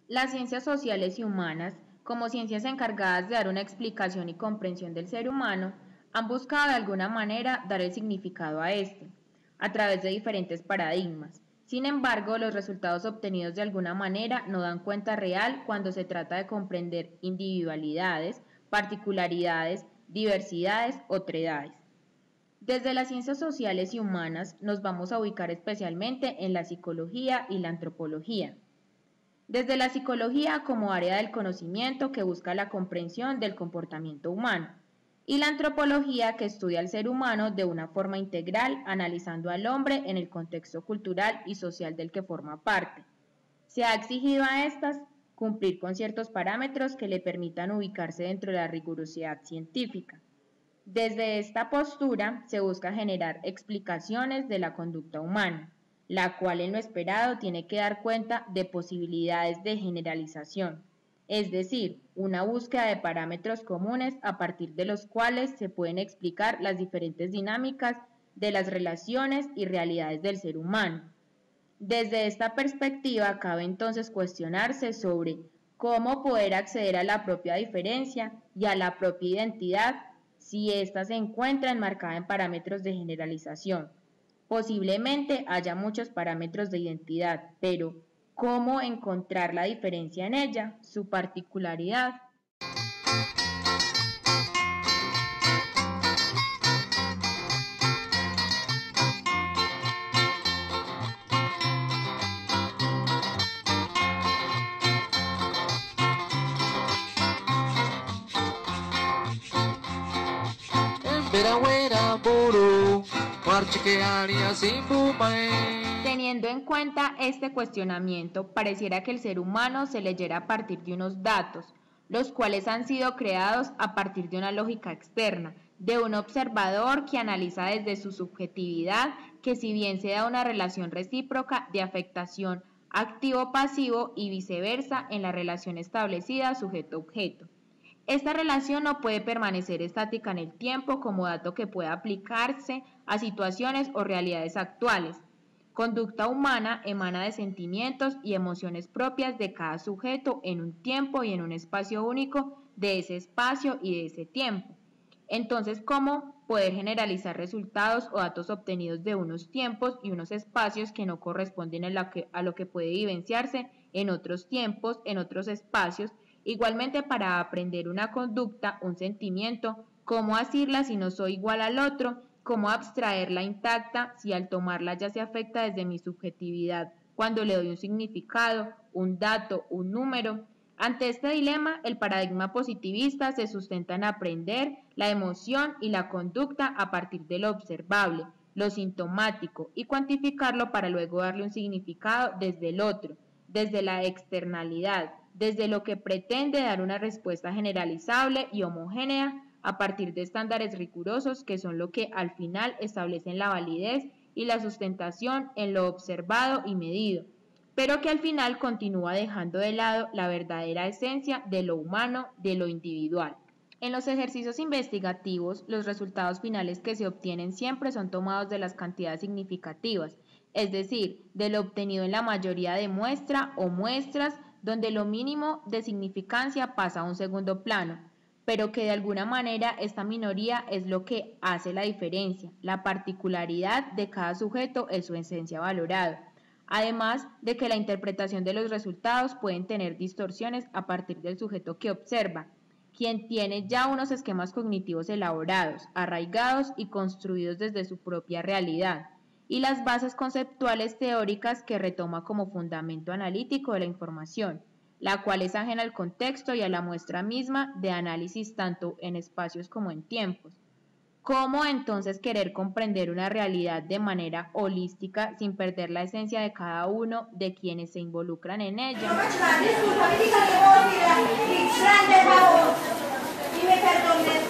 Las ciencias sociales y humanas, como ciencias encargadas de dar una explicación y comprensión del ser humano, han buscado de alguna manera dar el significado a este, a través de diferentes paradigmas. Sin embargo, los resultados obtenidos de alguna manera no dan cuenta real cuando se trata de comprender individualidades, particularidades, diversidades, otredades. Desde las ciencias sociales y humanas nos vamos a ubicar especialmente en la psicología y la antropología. Desde la psicología como área del conocimiento que busca la comprensión del comportamiento humano y la antropología que estudia al ser humano de una forma integral, analizando al hombre en el contexto cultural y social del que forma parte. Se ha exigido a estas cumplir con ciertos parámetros que le permitan ubicarse dentro de la rigurosidad científica. Desde esta postura se busca generar explicaciones de la conducta humana, la cual en lo esperado tiene que dar cuenta de posibilidades de generalización, es decir, una búsqueda de parámetros comunes a partir de los cuales se pueden explicar las diferentes dinámicas de las relaciones y realidades del ser humano. Desde esta perspectiva cabe entonces cuestionarse sobre cómo poder acceder a la propia diferencia y a la propia identidad si ésta se encuentra enmarcada en parámetros de generalización. Posiblemente haya muchos parámetros de identidad, pero ¿cómo encontrar la diferencia en ella, su particularidad? Teniendo en cuenta este cuestionamiento, pareciera que el ser humano se leyera a partir de unos datos, los cuales han sido creados a partir de una lógica externa, de un observador que analiza desde su subjetividad, que si bien se da una relación recíproca de afectación activo-pasivo y viceversa en la relación establecida sujeto-objeto. Esta relación no puede permanecer estática en el tiempo como dato que pueda aplicarse a situaciones o realidades actuales. Conducta humana emana de sentimientos y emociones propias de cada sujeto en un tiempo y en un espacio único de ese espacio y de ese tiempo. Entonces, ¿cómo poder generalizar resultados o datos obtenidos de unos tiempos y unos espacios que no corresponden a lo que puede vivenciarse en otros tiempos, en otros espacios? Igualmente, para aprender una conducta, un sentimiento, cómo asirla si no soy igual al otro, cómo abstraerla intacta si al tomarla ya se afecta desde mi subjetividad, cuando le doy un significado, un dato, un número. Ante este dilema, el paradigma positivista se sustenta en aprender la emoción y la conducta a partir de lo observable, lo sintomático, y cuantificarlo para luego darle un significado desde el otro, desde la externalidad, desde lo que pretende dar una respuesta generalizable y homogénea a partir de estándares rigurosos que son lo que al final establecen la validez y la sustentación en lo observado y medido, pero que al final continúa dejando de lado la verdadera esencia de lo humano, de lo individual. En los ejercicios investigativos, los resultados finales que se obtienen siempre son tomados de las cantidades significativas, es decir, de lo obtenido en la mayoría de muestra o muestras donde lo mínimo de significancia pasa a un segundo plano, pero que de alguna manera esta minoría es lo que hace la diferencia, la particularidad de cada sujeto en su esencia valorado, además de que la interpretación de los resultados pueden tener distorsiones a partir del sujeto que observa, quien tiene ya unos esquemas cognitivos elaborados, arraigados y construidos desde su propia realidad, y las bases conceptuales teóricas que retoma como fundamento analítico de la información, la cual es ajena al contexto y a la muestra misma de análisis tanto en espacios como en tiempos. ¿Cómo entonces querer comprender una realidad de manera holística sin perder la esencia de cada uno de quienes se involucran en ella? Y me perdonen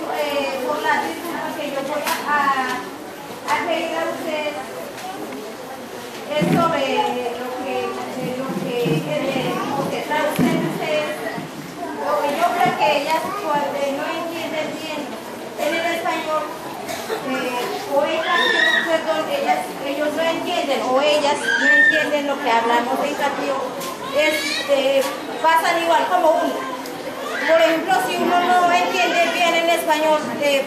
por la disculpa que yo voy a pedir a ustedes. Es sobre lo que traducen ustedes. Yo creo que ellas cuando no entienden bien en el español, o ellas, perdón, ellos no entienden, o ellas no entienden lo que hablamos en cambio. pasan igual como uno. Por ejemplo, si uno no entiende bien el español,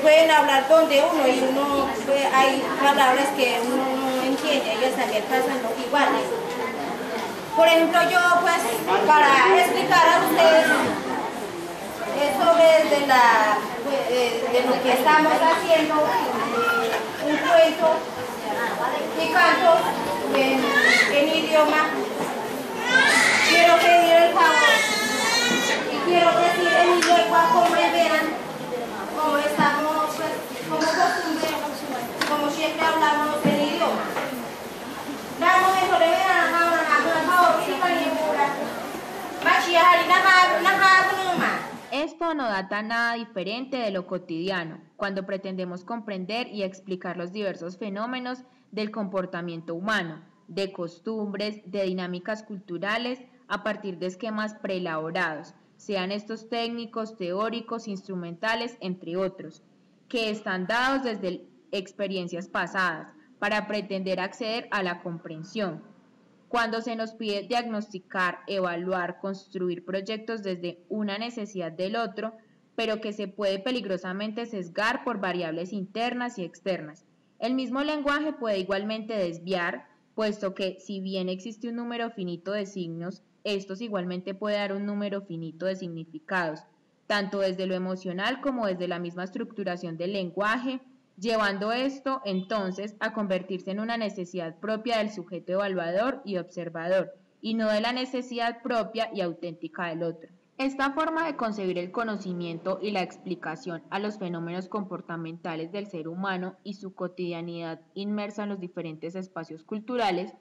pueden hablar donde uno y uno hay palabras que uno no entiende, ellos también pasan iguales. Por ejemplo, yo pues para explicar a ustedes sobre de lo que estamos haciendo, un cuento y canto en idioma, quiero pedir el favor y quiero decir en mi lengua como vean, como estamos, pues, como costumbre, como siempre hablamos en idioma. Esto no data nada diferente de lo cotidiano, cuando pretendemos comprender y explicar los diversos fenómenos del comportamiento humano, de costumbres, de dinámicas culturales, a partir de esquemas preelaborados, sean estos técnicos, teóricos, instrumentales, entre otros, que están dados desde experiencias pasadas, para pretender acceder a la comprensión. Cuando se nos pide diagnosticar, evaluar, construir proyectos desde una necesidad del otro, pero que se puede peligrosamente sesgar por variables internas y externas. El mismo lenguaje puede igualmente desviar, puesto que si bien existe un número finito de signos, estos igualmente puede dar un número finito de significados, tanto desde lo emocional como desde la misma estructuración del lenguaje, llevando esto entonces a convertirse en una necesidad propia del sujeto evaluador y observador, y no de la necesidad propia y auténtica del otro. Esta forma de concebir el conocimiento y la explicación a los fenómenos comportamentales del ser humano y su cotidianidad inmersa en los diferentes espacios culturales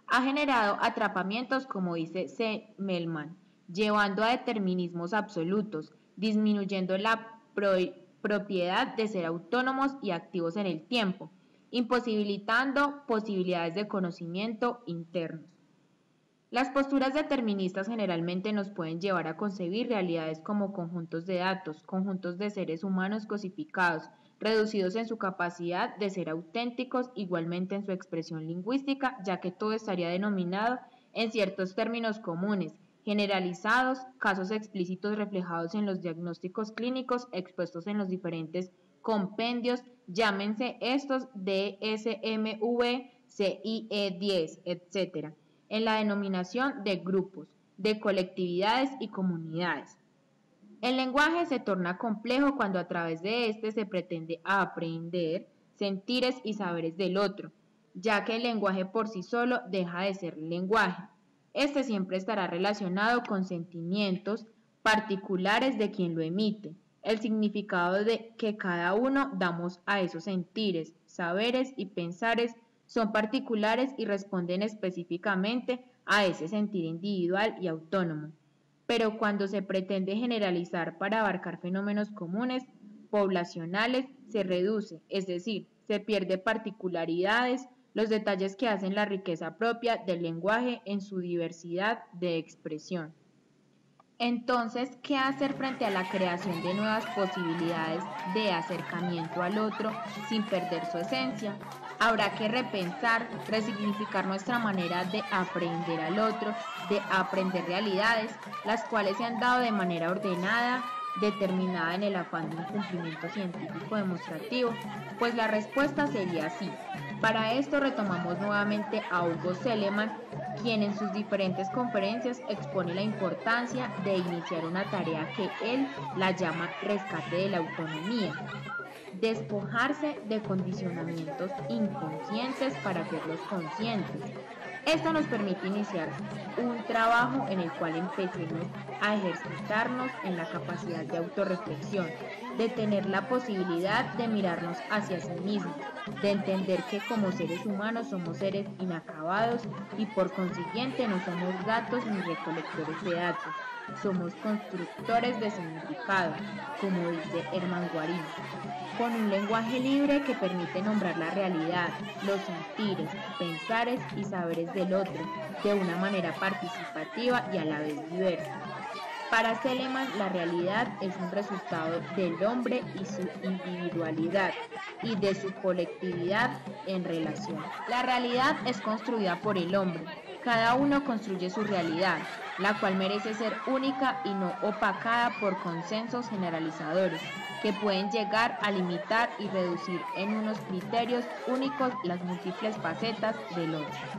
ha generado atrapamientos, como dice Semmelmann, llevando a determinismos absolutos, disminuyendo la propiedad de ser autónomos y activos en el tiempo, imposibilitando posibilidades de conocimiento internos. Las posturas deterministas generalmente nos pueden llevar a concebir realidades como conjuntos de datos, conjuntos de seres humanos cosificados, reducidos en su capacidad de ser auténticos, igualmente en su expresión lingüística, ya que todo estaría denominado en ciertos términos comunes, generalizados, casos explícitos reflejados en los diagnósticos clínicos expuestos en los diferentes compendios, llámense estos DSMV, CIE-10, etc., en la denominación de grupos, de colectividades y comunidades. El lenguaje se torna complejo cuando a través de este se pretende aprender sentires y saberes del otro, ya que el lenguaje por sí solo deja de ser lenguaje. Este siempre estará relacionado con sentimientos particulares de quien lo emite, el significado de que cada uno damos a esos sentires, saberes y pensares son particulares y responden específicamente a ese sentir individual y autónomo. Pero cuando se pretende generalizar para abarcar fenómenos comunes, poblacionales, se reduce, es decir, se pierde particularidades, los detalles que hacen la riqueza propia del lenguaje en su diversidad de expresión. Entonces, ¿qué hacer frente a la creación de nuevas posibilidades de acercamiento al otro sin perder su esencia? Habrá que repensar, resignificar nuestra manera de aprender al otro, de aprender realidades, las cuales se han dado de manera ordenada, determinada en el afán de un cumplimiento científico demostrativo, pues la respuesta sería sí. Para esto retomamos nuevamente a Hugo Seleman, quien en sus diferentes conferencias expone la importancia de iniciar una tarea que él la llama rescate de la autonomía, despojarse de condicionamientos inconscientes para hacerlos conscientes. Esto nos permite iniciar un trabajo en el cual empecemos a ejercitarnos en la capacidad de autorreflexión, de tener la posibilidad de mirarnos hacia sí mismos, de entender que como seres humanos somos seres inacabados y por consiguiente no somos gatos ni recolectores de datos, somos constructores de significado, como dice Hermann Göring, con un lenguaje libre que permite nombrar la realidad, los sentires, pensares y saberes del otro de una manera participativa y a la vez diversa. Para Seleman, la realidad es un resultado del hombre y su individualidad y de su colectividad en relación. La realidad es construida por el hombre, Cada uno construye su realidad, la cual merece ser única y no opacada por consensos generalizadores, que pueden llegar a limitar y reducir en unos criterios únicos las múltiples facetas del otro.